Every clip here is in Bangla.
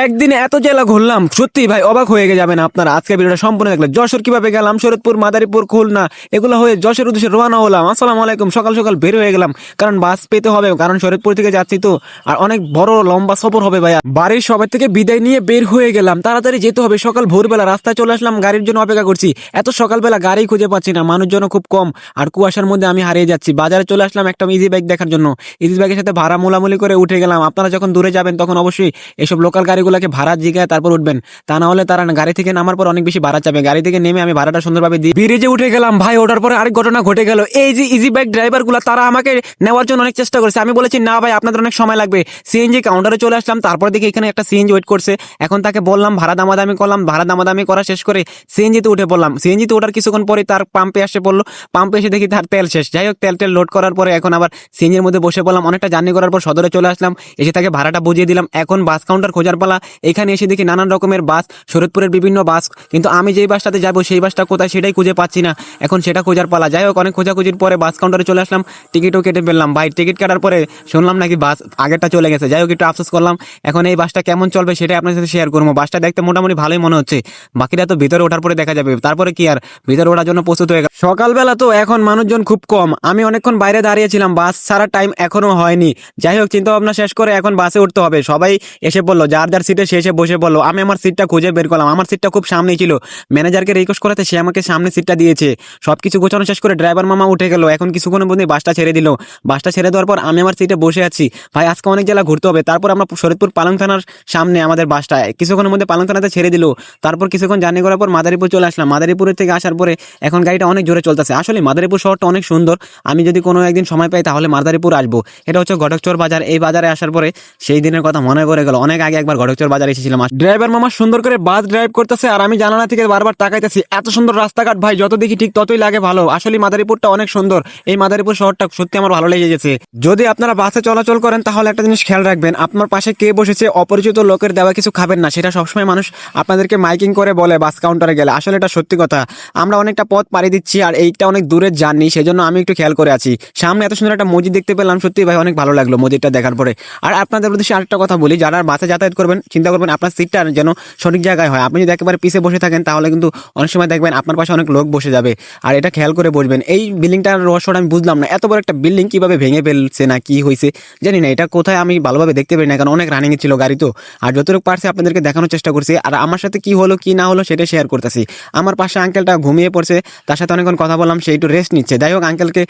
একদিনে এত জেলা ঘুরলাম, সত্যি ভাই অবাক হয়ে যাবেন আপনারা। আজকে ভিডিওটা সম্পূর্ণ দেখলে যশোর কিভাবে গেলাম, শরীয়তপুর, মাদারীপুর, খুলনা, এগুলো হয়ে যশোর উদ্দেশ্যে রওনা হলাম। আসসালামু আলাইকুম। সকাল সকাল বের হয়ে গেলাম, কারণ বাস পেতে হবে, কারণ শরীয়তপুর থেকে যাচ্ছি তো, আর অনেক বড় লম্বা সফর হবে ভাইয়া। বাড়ির সবাই থেকে বিদায় নিয়ে বের হয়ে গেলাম, তাড়াতাড়ি যেতে হবে। সকাল ভোরবেলা রাস্তায় চলে আসলাম, গাড়ির জন্য অপেক্ষা করছি। এত সকালবেলা গাড়ি খুঁজে পাচ্ছি না, মানুষজন খুব কম, আর কুয়াশার মধ্যে আমি হারিয়ে যাচ্ছি। বাজারে চলে আসলাম একটা ইজি বাইক দেখার জন্য। ইজি বাইকের সাথে ভাড়া মোলামুলি করে উঠে গেলাম। আপনারা যখন দূরে যাবেন তখন অবশ্যই এসব লোকাল গাড়িগুলোকে ভাড়া জিগায় তারপর উঠবেন, তা না হলে তারা গাড়ি থেকে নামার পর অনেক বেশি ভাড়া চাবে। গাড়ি থেকে নেমে আমি ভাড়াটা সুন্দরভাবে দিয়ে ব্রিজে উঠে গেলাম। ভাই ওঠার পরে আরেক ঘটনা ঘটে গেল। এই যে ইজি বাইক ড্রাইভার গুলা, তারা আমাকে নেওয়ার জন্য অনেক চেষ্টা করেছে। আমি বলেছি না ভাই, আপনাদের অনেক সময় লাগবে। সিএনজি কাউন্টারে চলে আসলাম, তারপর দেখি এখানে একটা সিএনজি ওয়েট করছে। এখন তাকে বললাম, ভাড়া দামাদামি করলাম, ভাড়া দামাদামি করা শেষ করে সিএনজিতে উঠে পড়লাম। সিএনজিতে ওঠার কিছুক্ষণ পরে তার পাম্পে আসে পড়লো, পাম্পে এসে দেখি তার তেল শেষ। যাই হোক, তেল লোড করার পরে এখন আবার সিএনজির মধ্যে বসে পড়লাম। অনেকটা জার্নি করার পর সদরে চলে আসলাম, এসে তাকে ভাড়াটা বুঝিয়ে দিলাম। এখন বাস কাউন্টার খোঁজার পালা। এখানে এসে দেখি নানান রকমের বাস, শরীয়তপুরের বিভিন্ন বাস, কিন্তু আমি যেই বাসটাতে যাবো সেই বাসটা কোথায় সেটাই খুঁজে পাচ্ছি না। এখন সেটা খোঁজার পালা। যাই হোক, অনেক খোঁজাখুঁজির পরে বাস কাউন্টারে চলে আসলাম, টিকিটও কেটে ফেললাম। ভাই টিকিট কাটার পরে শুনলাম নাকি বাস আগেরটা চলে গেছে। যাই হোক, একটু আফসোস করলাম। এখন এই বাসটা কেমন চলবে সেটাই আপনার সাথে শেয়ার করবো। বাসটা দেখতে মোটামুটি ভালোই মনে হচ্ছে, বাকিটা তো ভিতরে ওঠার পরে দেখা যাবে। তারপরে কি আর, ভিতরে ওঠার জন্য প্রস্তুত হয়ে গেল। সকালবেলা তো, এখন মানুষজন খুব কম। আমি অনেকক্ষণ বাইরে দাঁড়িয়েছিলাম, বাস ছাড়ার টাইম এখনো হয়নি। যাই হোক, চিন্তা ভাবনা শেষ করে এখন বাসে উঠতে হবে। সবাই এসে পড়লো, যার যার সিটে সে এসে বসে পড়লো। আমি আমার সিটটা খুঁজে বের করলাম, আমার সিটটা খুব সামনেই ছিল। ম্যানেজারকে রিকোয়েস্ট করাতে সে আমাকে সামনে সিটটা দিয়েছে। সবকিছু গোছানো শেষ করে ড্রাইভার মামা উঠে গেল। এখন কিছুক্ষণের মধ্যে বাসটা ছেড়ে দিল। বাসটা ছেড়ে দেওয়ার পর আমি আমার সিটে বসে আছি। ভাই আজকে অনেক জেলা ঘুরতে হবে। তারপর আমরা শরীয়তপুর পালং থানার সামনে আমাদের বাসটা কিছুক্ষণের মধ্যে পালং থানাতে ছেড়ে দিল। তারপর কিছুক্ষণ জার্নি করার পর মাদারীপুর চলে আসলাম। মাদারীপুরের থেকে আসার পরে এখন গাড়িটা অনেক জোরে চলতেছে। আসলে মাদারীপুর শহরটা অনেক সুন্দর। আমি যদি কোনো একদিন সময় পাই তাহলে মাদারীপুর আসবো। এটা হচ্ছে ঘটকচর বাজার। এই বাজারে আসার পরে সেই দিনের কথা মনে পড়ে গেল। অনেক আগে একবার ঘটকচর বাজারে এসেছিলাম। ড্রাইভার মামা সুন্দর করে বাস ড্রাইভ করতেছে, আর আমি জানালা থেকে বারবার তাকাইতেছি। এত সুন্দর রাস্তাঘাট ভাই, যত দেখি ঠিক ততই লাগে ভালো। আসলে মাদারীপুরটা অনেক সুন্দর। এই মাদারীপুর শহরটা সত্যি আমার ভালো লেগে গেছে। যদি আপনারা বাসে চলাচল করেন তাহলে একটা জিনিস খেয়াল রাখবেন, আপনার পাশে কে বসেছে, অপরিচিত লোকের দেওয়া কিছু খাবেন না। সেটা সবসময় মানুষ আপনাদেরকে মাইকিং করে বলে বাস কাউন্টারে গেলে। আসলে এটা সত্যি কথা। আমরা অনেকটা পথ পাড়ি দিচ্ছি, আর এইটা অনেক দূরের জার্নি, সেজন্য আমি একটু খেয়াল করে আছি। সামনে এত সুন্দর একটা মসজিদ দেখতে পেলাম, সত্যি ভাই অনেক ভালো লাগলো মসজিদটা দেখার পরে। আর আপনাদের উদ্দেশ্যে আরেকটা কথা বলি, যারা বাসে যাতায়াত করবেন চিন্তা করবেন আপনার সিটটা যেন সঠিক জায়গায় হয়। আপনি যদি একেবারে পিছে বসে থাকেন তাহলে কিন্তু অনেক সময় দেখবেন আপনার পাশে অনেক লোক বসে যাবে, আর এটা খেয়াল করে বসবেন। এই বিল্ডিংটার রহস্যটা আমি বুঝলাম না, এত বড় একটা বিল্ডিং কিভাবে ভেঙে ফেলছে না কি হয়েছে জানি না। এটা কোথায় আমি ভালোভাবে দেখতে পারি না, কারণ অনেক রানিং ছিল গাড়ি তো। আর যতটুকু পারছি আপনাদেরকে দেখানোর চেষ্টা করছি, আর আমার সাথে কি হলো কি না হলো সেটা শেয়ার করতেছি। আমার পাশে আঙ্কেলটা ঘুমিয়ে পড়ছে, তার সাথে অনেকক্ষণ কথা বললাম, সে একটু রেস্ট নিচ্ছে। যাই হোক, আঙ্কেলকে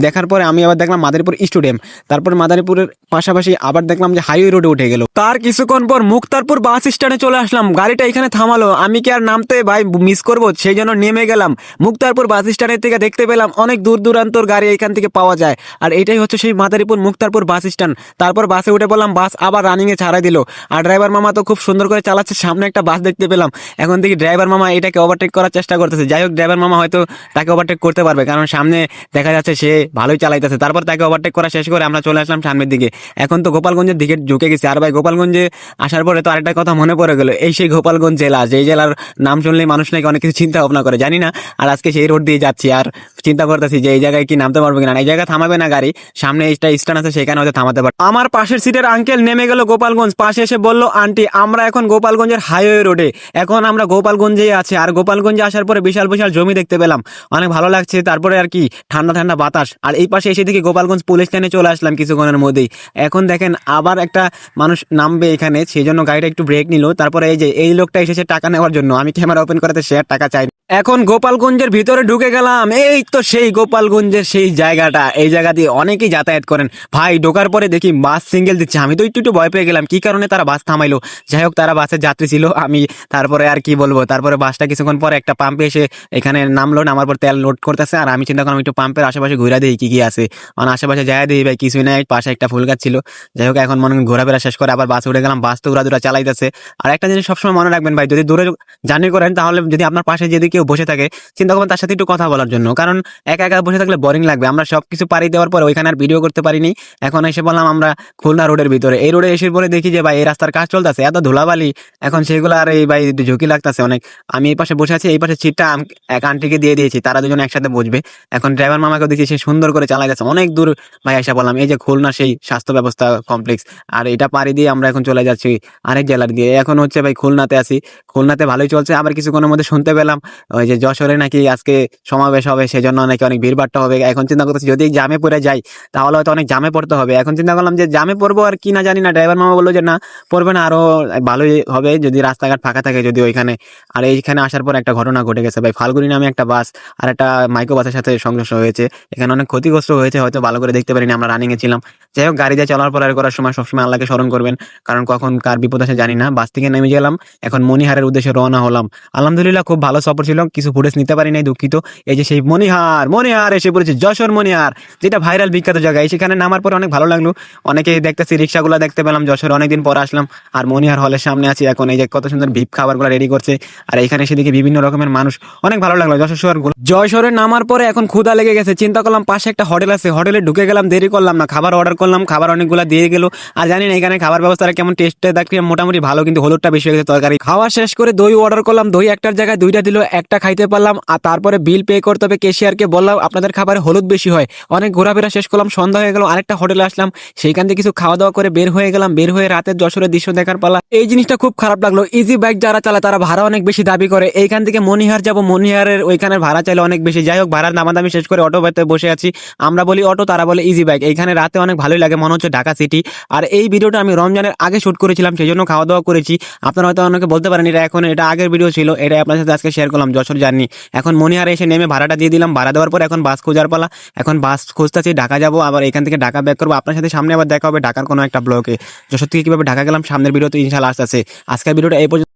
দেখার পরে আমি আবার দেখলাম মাদারীপুর স্টেডিয়াম। তারপর মাদারীপুরের পাশাপাশি আবার দেখলাম যে হাইওয়ে রোডে উঠে গেল। তার কিছুক্ষণ পর মুক্তারপুর বাস স্ট্যান্ডে চলে আসলাম। গাড়িটা এখানে থামালো, আমি কি আর নামতে ভাই মিস করবো, সেই জন্য নেমে গেলাম। মুক্তারপুর বাস স্ট্যান্ডের থেকে দেখতে পেলাম অনেক দূর দূরান্তর গাড়ি এখান থেকে পাওয়া যায়, আর এটাই হচ্ছে সেই মাদারীপুর মুক্তারপুর বাস স্ট্যান্ড। তারপর বাসে উঠে পড়লাম, বাস আবার রানিং এ ছাড়াই দিল, আর ড্রাইভার মামা তো খুব সুন্দর করে চালাচ্ছে। সামনে একটা বাস দেখতে পেলাম, এখন দেখি ড্রাইভার মামা এটাকে ওভারটেক করার চেষ্টা করতেছে। যাই হোক, ড্রাইভার মামা হয়তো তাকে ওভারটেক করতে পারবে, কারণ সামনে দেখা যাচ্ছে সে ভালোই চালাইতেছে। তারপর তাকে ওভারটেক করা শেষ করে আমরা চলে আসলাম সামনের দিকে। এখন তো গোপালগঞ্জের দিকে ঢুকে গেছি। আর ভাই গোপালগঞ্জে আসার পরে তো আরেকটা কথা মনে পড়ে গেল, এই সেই গোপালগঞ্জ জেলা, যেই জেলার নাম শুনলেই মানুষ নাকি অনেক কিছু চিন্তা ভাবনা করে, জানি না। আর আজকে সেই রোড দিয়ে যাচ্ছি, আর চিন্তা করতেছি যে এই জায়গায় কি নামতে পারবো কিনা। এই জায়গায় থামাবে না গাড়ি, সামনে একটা স্ট্যান্ড আছে, সেখানে হয়তো থামাতে পারে। আমার পাশের সিটের আঙ্কেল নেমে গেল গোপালগঞ্জ। পাশে এসে বলল, আন্টি আমরা এখন গোপালগঞ্জের হাইওয়ে রোডে, এখন আমরা গোপালগঞ্জেই আছি। আর গোপালগঞ্জে আসার পরে বিশাল বিশাল জমি দেখতে পেলাম, অনেক ভালো লাগছে। তারপরে আর কি ঠান্ডা ঠান্ডা বাতাস। আর এই পাশে এসে দেখি গোপালগঞ্জ পুলিশ স্ট্যান্ডে চলে আসলাম কিছুক্ষণের মধ্যেই। এখন দেখেন আবার একটা মানুষ নামবে এখানে, সেই জন্য গাড়িটা একটু ব্রেক নিল। তারপরে এই যে এই লোকটা এসেছে টাকা নেওয়ার জন্য, আমি ক্যামেরা ওপেন করাতে সে আর টাকা চাই। এখন গোপালগঞ্জের ভিতরে ঢুকে গেলাম। এই তো সেই গোপালগঞ্জের সেই জায়গাটা, এই জায়গা দিয়ে অনেকেই যাতায়াত করেন। ভাই ঢোকার পরে দেখি বাস সিঙ্গেল দিচ্ছে, আমি তো একটু ভয় পেয়ে গেলাম কি কারণে তারা বাস থামাইলো। যাই হোক, তারা বাসের যাত্রী ছিল। আমি তারপরে আর কি বলবো, তারপরে বাসটা কিছুক্ষণ পরে একটা পাম্পে এসে এখানে নামলো, নামার পর তেল লোড করতেছে। আর আমি চিন্তা করলাম একটু পাম্পের আশেপাশে ঘুরে দিই কি কি আছে, মানে আশেপাশে যাই দিই ভাই কিছুই নাই, পাশে একটা ফুল গাছ ছিল। যাই হোক, এখন মনে ঘোরাফেরা শেষ করে আবার বাস উঠে গেলাম। বাস তো উড়াদুরা চালাইতেছে। আর একটা জিনিস সবসময় মনে রাখবেন ভাই, যদি দূরে জার্নি করেন তাহলে যদি আপনার পাশে যদি কেউ কেউ বসে থাকে, চিন্তা করবেন তার সাথে একটু কথা বলার জন্য, কারণ একা একা বসে থাকলে বোরিং লাগবে। আমরা সবকিছু পাড়ি দেওয়ার পরে ওইখানে আর ভিডিও করতে পারিনি। এখন এসে বললাম আমরা খুলনা রোডের ভিতরে। এই রোডে এসে পরে দেখি যে ভাই এই রাস্তার কাজ চলতেছে, এত ধুলাবালি, এখন সেগুলো আর এই ভাই একটু ঝুঁকি লাগতেছে অনেক। আমি এই পাশে বসে আছি, এই পাশে সিটটা এক আন্টিকে দিয়ে দিয়েছি, তারা দুজন একসাথে বসবে। এখন ড্রাইভার মামাকে দেখি সে সুন্দর করে চালা গেছে, অনেক দূর ভাই এসে বললাম এই যে খুলনা সেই স্বাস্থ্য ব্যবস্থা কমপ্লেক্স, আর এটা পাড়ি দিয়ে আমরা এখন চলে যাচ্ছি আরেক জেলার দিয়ে। এখন হচ্ছে ভাই খুলনাতে আছি, খুলনাতে ভালোই চলছে। আবার কিছুক্ষণের মধ্যে শুনতে পেলাম ওই যে যশোরে নাকি আজকে সমাবেশ হবে, সেজন্য নাকি অনেক ভিড়ভাট্টা হবে। এখন চিন্তা করতেছি যদি জামে পড়ে যাই তাহলে হয়তো অনেক জামে পড়তে হবে। এখন চিন্তা করলাম যে জামে পড়বো আর কি না জানি না, ড্রাইভার মামা বললো যে না পড়বে না, আরো ভালোই হবে যদি রাস্তাঘাট ফাঁকা থাকে যদি ওইখানে। আর এইখানে আসার পর একটা ঘটনা ঘটে গেছে ভাই, ফাল্গুনি নামে একটা বাস আর একটা মাইক্রো বাসের সাথে সংঘর্ষ হয়েছে। এখানে অনেক ক্ষতিগ্রস্ত হয়েছে, হয়তো ভালো করে দেখতে পারিনি, আমরা রানিং এ ছিলাম। যাই হোক, গাড়ি দিয়ে চলার পর আর করার সময় সবসময় আল্লাহকে স্মরণ করবেন, কারণ কখন কার বিপদ আসে জানি না। বাস থেকে নেমে গেলাম, এখন মনিহারের উদ্দেশ্যে রওনা হলাম। আলহামদুলিল্লাহ খুব ভালো সফর ছিল, কিছু ফুটেজ নিতে পারি নাই, দুঃখিত। এই যে সেই মনিহার, মনিহার এসে পড়েছে, যশোর মনিহার, যেটা ভাইরাল বিখ্যাত জায়গা। সেখানে নামার পরে অনেক ভালো লাগলো, অনেকে দেখতেছি রিক্সাগুলো দেখতে পেলাম, যশোর অনেকদিন পর আসলাম। আর মনিহার হলের সামনে আছি এখন, এই যে কত সুন্দর ভিপ খাবারগুলো রেডি করছে, আর এখানে সেদিকে বিভিন্ন রকমের মানুষ, অনেক ভালো লাগলো যশোর শহর। জয়শোরে নামার পরে এখন ক্ষুধা লেগে গেছে, চিন্তা করলাম পাশে একটা হোটেল আছে, হোটেলে ঢুকে গেলাম, দেরি করলাম না, খাবার অর্ডার করলাম, খাবার অনেকগুলো দিয়ে গেল। আর জানি না এখানে খাবার ব্যবস্থাটা কেমন, টেস্টে দেখি মোটামুটি ভালো, কিন্তু হলুদটা বেশি হয়ে গেছে তরকারি। খাওয়া শেষ করে দই অর্ডার করলাম, দই একটার জায়গায় দুইটা দিল, একটা খাইতে পারলাম। আর তারপরে বিল পে করতে হবে, ক্যাশিয়ারকে বললাম আপনাদের খাবারে হলুদ বেশি হয়। অনেক ঘোরাফেরা শেষ করলাম, সন্ধ্যা হয়ে গেল, আরেকটা হোটেলে আসলাম, সেইখান থেকে কিছু খাওয়া দাওয়া করে বের হয়ে গেলাম। বের হয়ে রাতের যশোরের দৃশ্য দেখার পালা। এই জিনিসটা খুব খারাপ লাগলো, ইজি বাইক যারা চালায় তারা ভাড়া অনেক বেশি দাবি করে। এইখান থেকে মনিহার যাব, মনিহারের ওইখানের ভাড়া চাইলে অনেক বেশি। যাই হোক, ভাড়ার দামাদামি শেষ করে অটো বাইতে বসে আছি, আমরা বলি অটো, তারা বলে ইজি বাইক। এইখানে রাতে অনেক ভালোই লাগে, মনে হচ্ছে ঢাকা সিটি। আর এই ভিডিওটা আমি রমজানের আগে শুট করেছিলাম, সেই জন্য খাওয়া দাওয়া করেছি। আপনারা হয়তো অনেকে বলতে পারেন এটা আগের ভিডিও ছিল, এটা আপনার সাথে আজকে শেয়ার করলাম যশোর জার্নি। এখন মনিহারে এসে নেমে ভাড়াটা দিয়ে দিলাম, ভাড়া দেওয়ার পর এখন বাস খোঁজার পালা। এখন বাস খুঁজতেছি, ঢাকা যাবো, আবার এখান থেকে ঢাকা ব্যাক করবো। আপনার সাথে সামনে আবার দেখা হবে ঢাকার কোনো একটা ব্লকে। যশোর থেকে কিভাবে ঢাকা গেলাম সামনের ভিডিওতে ইনশাআল্লাহ আসতেছে। আজকের ভিডিওটা এই পর্যন্ত।